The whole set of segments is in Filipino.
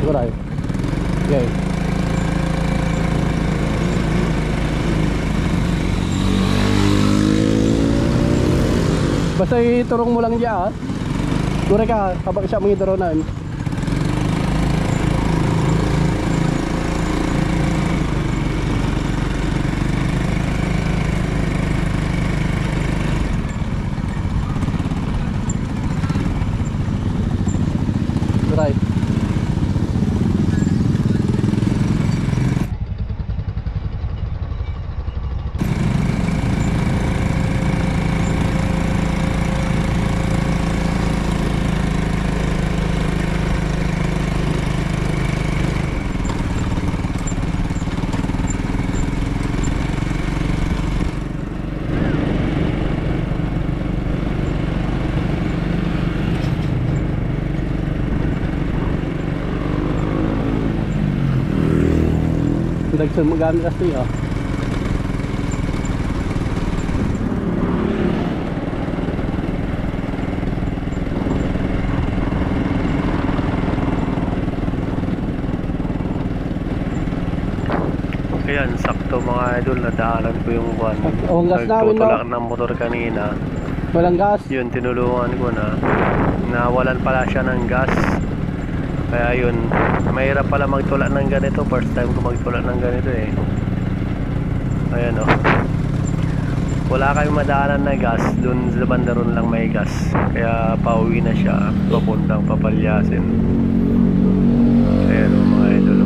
Alright. Okay. Basta iturong mo lang diyan. Dure ka habang siya mangidoronan. Right. Dagsan mo gamit kasi oh. Ayan, sakto mga idol, nadaanan ko yung buwan. Oh, gas namin, no? Nagtutulak ng motor kanina. Walang gas. Yun, tinulungan ko na. Nawalan pala siya ng gas. Kaya yun, mahirap pala magtulak ng ganito. First time ko magtulak ng ganito eh. Ayan o. Wala kayong madaanan na gas. Doon sa bandaron lang may gas. Kaya pauwi na siya. Papuntang Papalyasin. Ayan o mga idol.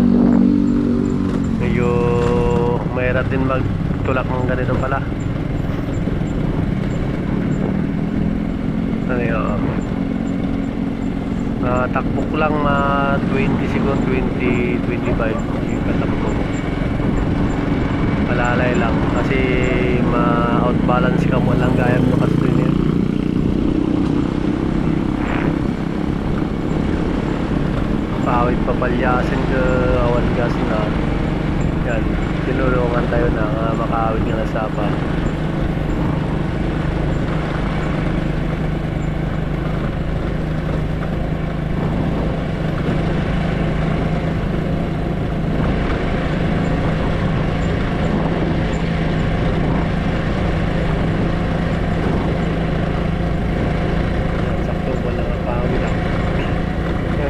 Medyo mahirap din magtulak ng ganito pala. Ano yun? Takbo ko lang 20 siguro 20-25 yung katakbo ko. Malalay lang kasi ma-outbalance ka mo lang gaya mo kasi yun. Pawid Papalyasin ka awan gas na. Yan, tinulungan tayo na makawid nga na Sapa.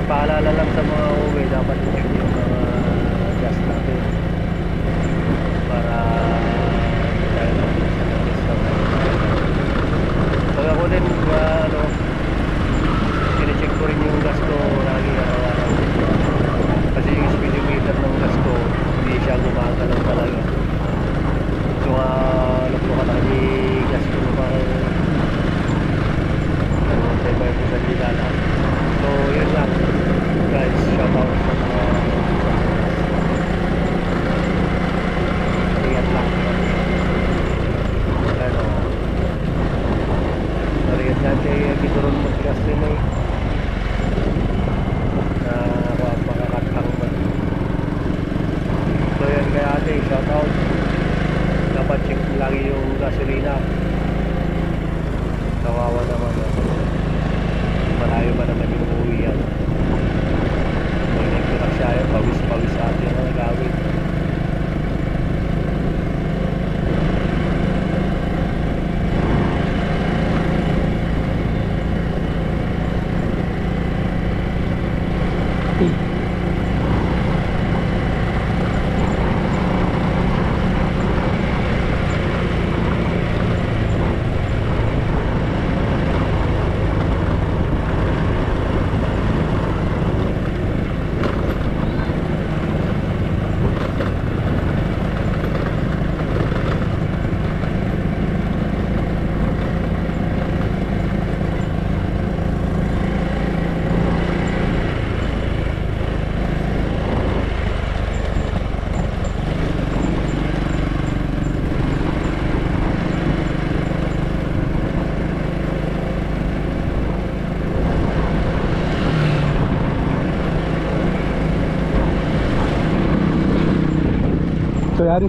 Paalala lang sa mga uwi, dapat i-check yung mga gas natin para tayo lang sa discount. So ako din i-check ko rin yung gas ko lagi araw-araw kasi yung speedometer ng gas ko hindi siya gumagalaw talaga. So lupa ka na gas ko parang sabay ko sa ligala. So yun lang guys, shout out sa mga ingat lang ano nariyan natin gituron mo tigas din eh na makakatang mo. So yan kaya ate, shout out, dapat check lagi yung gasolina. Kawawa naman malayo pa naman yung uwi yan. Nagtunak siya yun, pawis-pawis sa atin ang gawin. So yan,